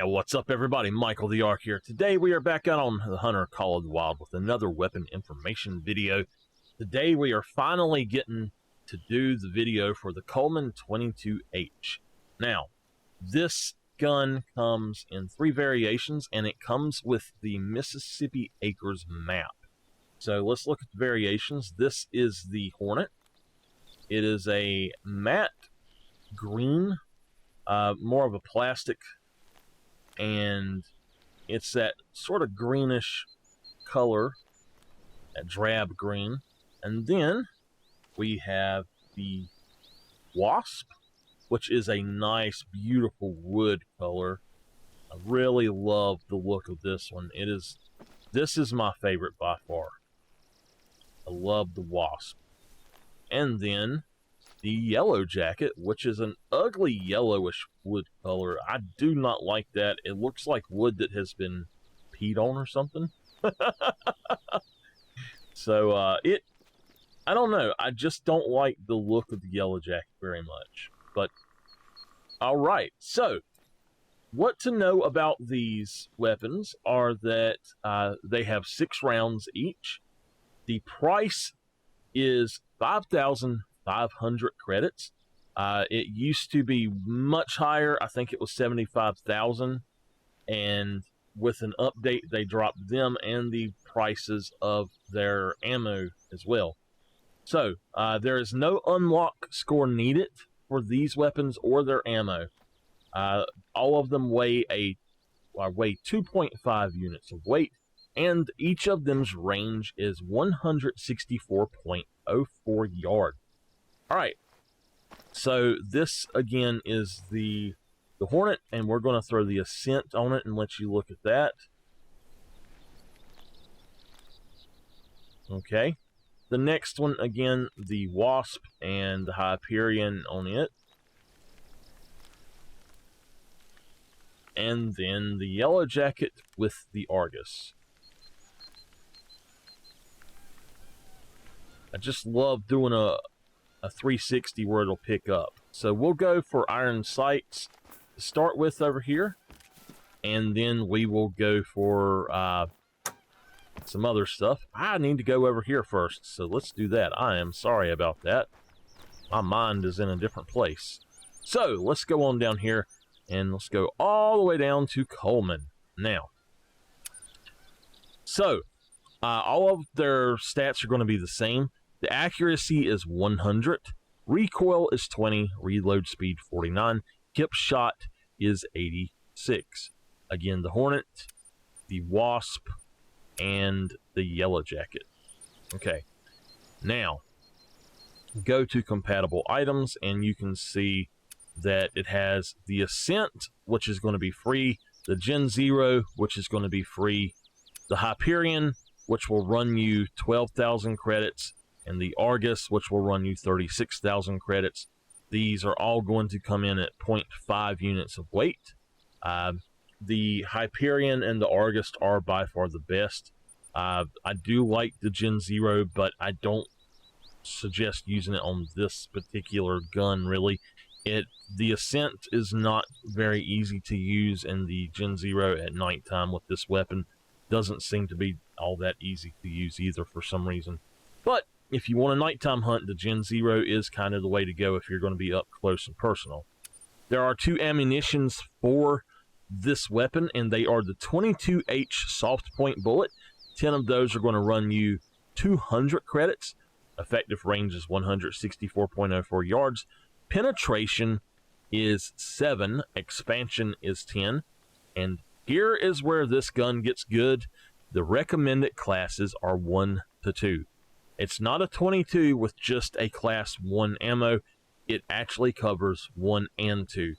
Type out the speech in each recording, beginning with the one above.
And what's up, everybody? MichaelTheArch here. Today we are back out on the Hunter Call of the Wild with another weapon information video. Today we are finally getting to do the video for the Kullman 22H. Now, this gun comes in 3 variations, and it comes with the Mississippi Acres map. So let's look at the variations. This is the Hornet. It is a matte green, more of a plastic, and it's that sort of greenish color, that drab green. And then we have the Wasp, which is a nice, beautiful wood color. I really love the look of this one. This is my favorite by far. I love the Wasp. And then the Yellow Jacket, which is an ugly yellowish wood color. I do not like that. It looks like wood that has been peed on or something. So, I don't know. I just don't like the look of the Yellow Jacket very much. But, alright. So, what to know about these weapons are that they have 6 rounds each. The price is 5,500 credits. It used to be much higher. I think it was 75,000, and with an update they dropped them and the prices of their ammo as well. So there is no unlock score needed for these weapons or their ammo. All of them weigh 2.5 units of weight, and each of them's range is 164.04 yards. Alright, so this again is the Hornet, and we're going to throw the Ascent on it and let you look at that. Okay, the next one again, the Wasp and the Hyperion on it. And then the Yellow Jacket with the Argus. I just love doing a 360 where it'll pick up. So we'll go for iron sights to start with over here, and then we will go for some other stuff. I need to go over here first, so let's do that. I am sorry about that. My mind is in a different place. So let's go on down here, and let's go all the way down to Kullman. Now, so all of their stats are going to be the same. The accuracy is 100, recoil is 20, reload speed 49, hip shot is 86. Again, the Hornet, the Wasp, and the Yellow Jacket. Okay, now go to compatible items, and you can see that it has the Ascent, which is going to be free, the Gen 0, which is going to be free, the Hyperion, which will run you 12,000 credits, and the Argus, which will run you 36,000 credits. These are all going to come in at 0.5 units of weight. The Hyperion and the Argus are by far the best. I do like the Gen 0, but I don't suggest using it on this particular gun, really. The Ascent is not very easy to use, and the Gen 0 at nighttime with this weapon doesn't seem to be all that easy to use either for some reason. But if you want a nighttime hunt, the Gen 0 is kind of the way to go if you're going to be up close and personal. There are 2 ammunitions for this weapon, and they are the 22H soft point bullet. 10 of those are going to run you 200 credits. Effective range is 164.04 yards. Penetration is 7. Expansion is 10. And here is where this gun gets good. The recommended classes are 1 to 2. It's not a 22 with just a class 1 ammo. It actually covers 1 and 2.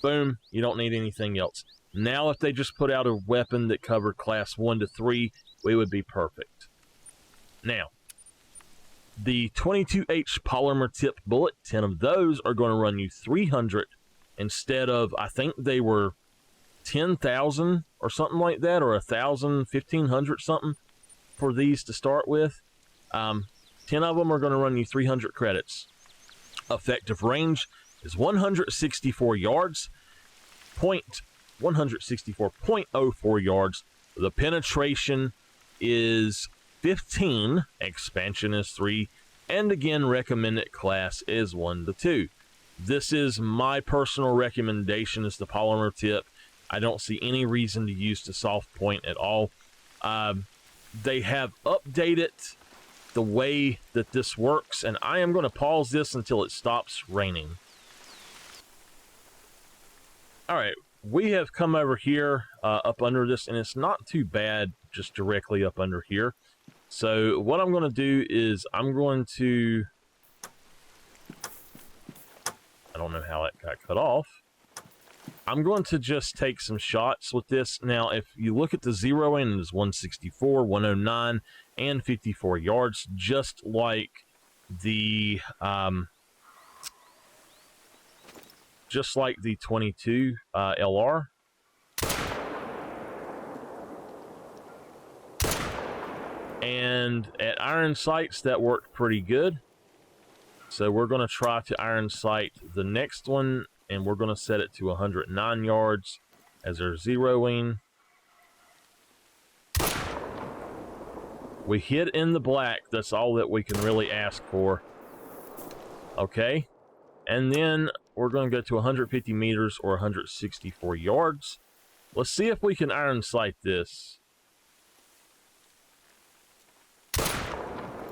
Boom, you don't need anything else. Now if they just put out a weapon that covered class 1 to 3, we would be perfect. Now, the 22H polymer tip bullet, 10 of those are going to run you 300 instead of, I think they were 10,000 or something like that, or 1,000, 1,500 something for these to start with. 10 of them are going to run you 300 credits. Effective range is 164 yards. 164.04 yards. The penetration is 15, expansion is 3, and again, recommended class is 1 to 2. This is my personal recommendation as the polymer tip. I don't see any reason to use the soft point at all. They have updated the way that this works, and I am going to pause this until it stops raining. All right, we have come over here up under this, and it's not too bad just directly up under here. So what I'm going to do is I'm going to... I don't know how it got cut off. I'm going to just take some shots with this. Now, if you look at the zeroing, it's 164, 109, and 54 yards, just like the 22 LR. And at iron sights, that worked pretty good. So we're going to try to iron sight the next one, and we're going to set it to 109 yards as our zeroing. We hit in the black. That's all that we can really ask for. Okay. And then we're going to go to 150 meters or 164 yards. Let's see if we can iron sight this.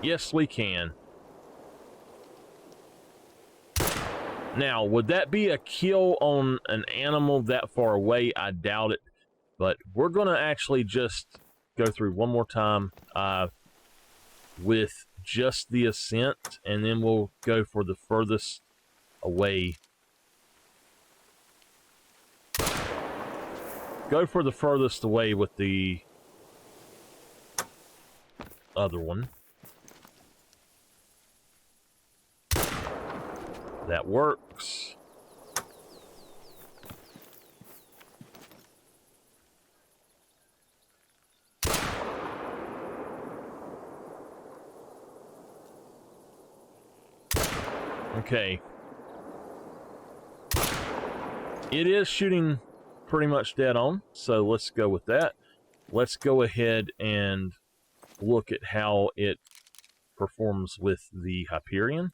Yes, we can. Now, would that be a kill on an animal that far away? I doubt it. But we're going to actually just go through one more time with just the ascent, and then we'll go for the furthest away. Go for the furthest away with the other one. That works. Okay. It is shooting pretty much dead on, so let's go with that. Let's go ahead and look at how it performs with the Hyperion.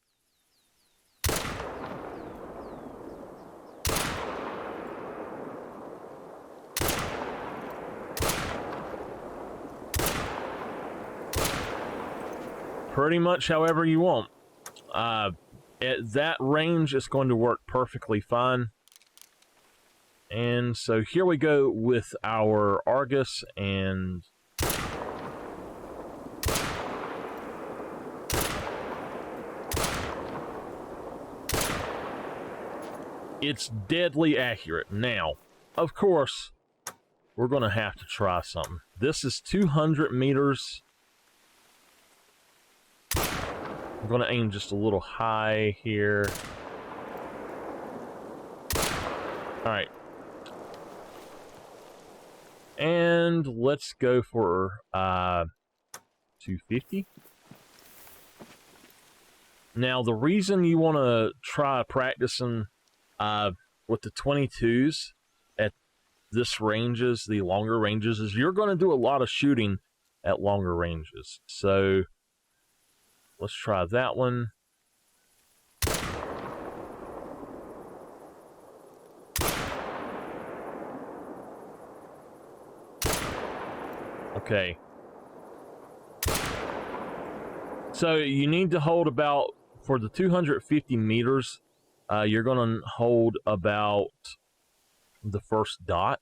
Pretty much however you want. At that range, it's going to work perfectly fine. And so here we go with our Argus, and it's deadly accurate. Now, of course, we're going to have to try something. This is 200 meters. I'm going to aim just a little high here. All right. And let's go for 250. Now, the reason you want to try practicing with the 22s at this ranges, the longer ranges, is you're going to do a lot of shooting at longer ranges. So let's try that one. Okay. So you need to hold about, for the 250 meters, you're going to hold about the first dot.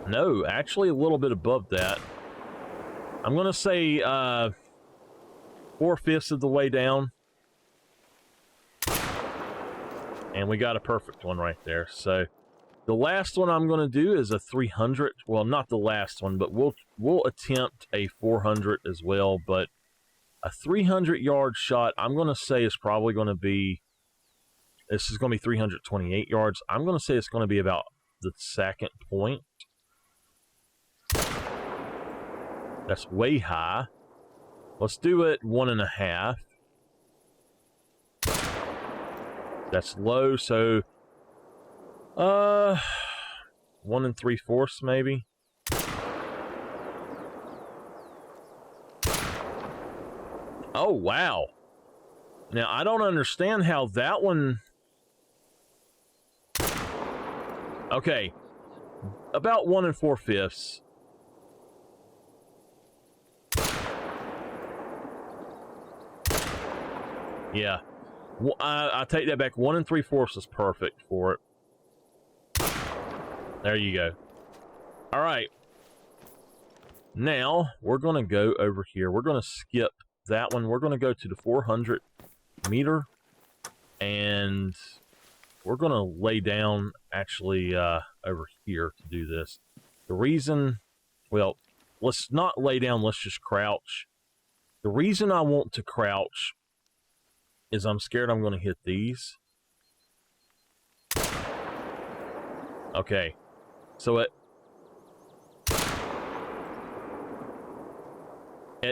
No, actually a little bit above that. I'm going to say 4/5 of the way down. And we got a perfect one right there. So the last one I'm going to do is a 300. Well, not the last one, but we'll attempt a 400 as well. But a 300-yard shot, I'm going to say is probably going to be, this is going to be 328 yards. I'm going to say it's going to be about the second point. That's way high. Let's do it 1.5. That's low, so 1 3/4 maybe. Oh wow. Now I don't understand how that one. Okay, about 1 4/5. Yeah, I take that back. 1 3/4 is perfect for it. There you go. All right. Now we're going to go over here. We're going to skip that one. We're going to go to the 400 meter, and we're going to lay down actually over here to do this. The reason, well, let's not lay down. Let's just crouch. The reason I want to crouch is I'm scared I'm going to hit these. Okay, so at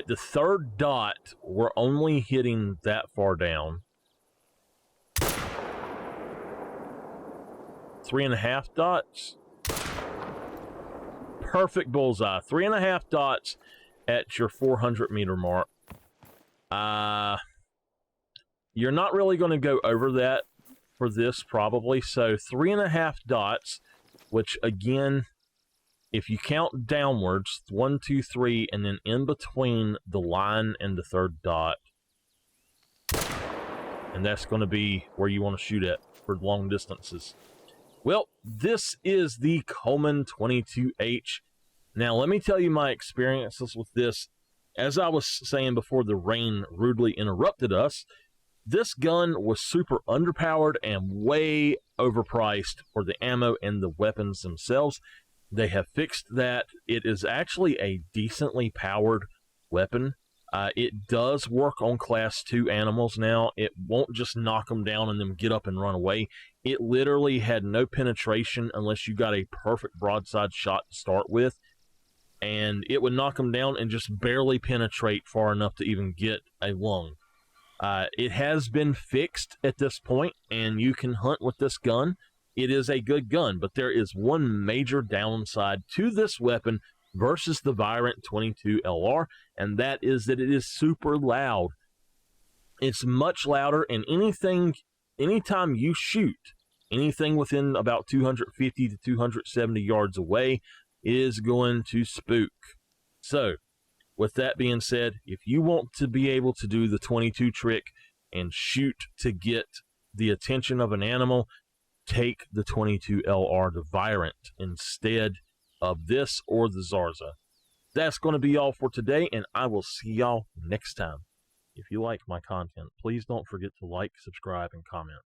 the third dot, we're only hitting that far down. 3.5 dots. Perfect bullseye. 3.5 dots at your 400 meter mark. You're not really going to go over that for this probably. So 3.5 dots, which again, if you count downwards, 1, 2, 3, and then in between the line and the third dot. And that's going to be where you want to shoot at for long distances. Well, this is the Kullman 22H. Now, let me tell you my experiences with this. As I was saying before the rain rudely interrupted us, this gun was super underpowered and way overpriced for the ammo and the weapons themselves. They have fixed that. It is actually a decently powered weapon. It does work on Class 2 animals now. It won't just knock them down and then get up and run away. It literally had no penetration unless you got a perfect broadside shot to start with. And it would knock them down and just barely penetrate far enough to even get a lung. It has been fixed at this point, and you can hunt with this gun. It is a good gun, but there is one major downside to this weapon versus the Virant 22 LR, and that is that it is super loud. It's much louder, and anytime you shoot, anything within about 250 to 270 yards away is going to spook. So, with that being said, if you want to be able to do the 22 trick and shoot to get the attention of an animal, take the 22 LR, the Virant, instead of this or the Zarza. That's going to be all for today, and I will see y'all next time. If you like my content, please don't forget to like, subscribe, and comment.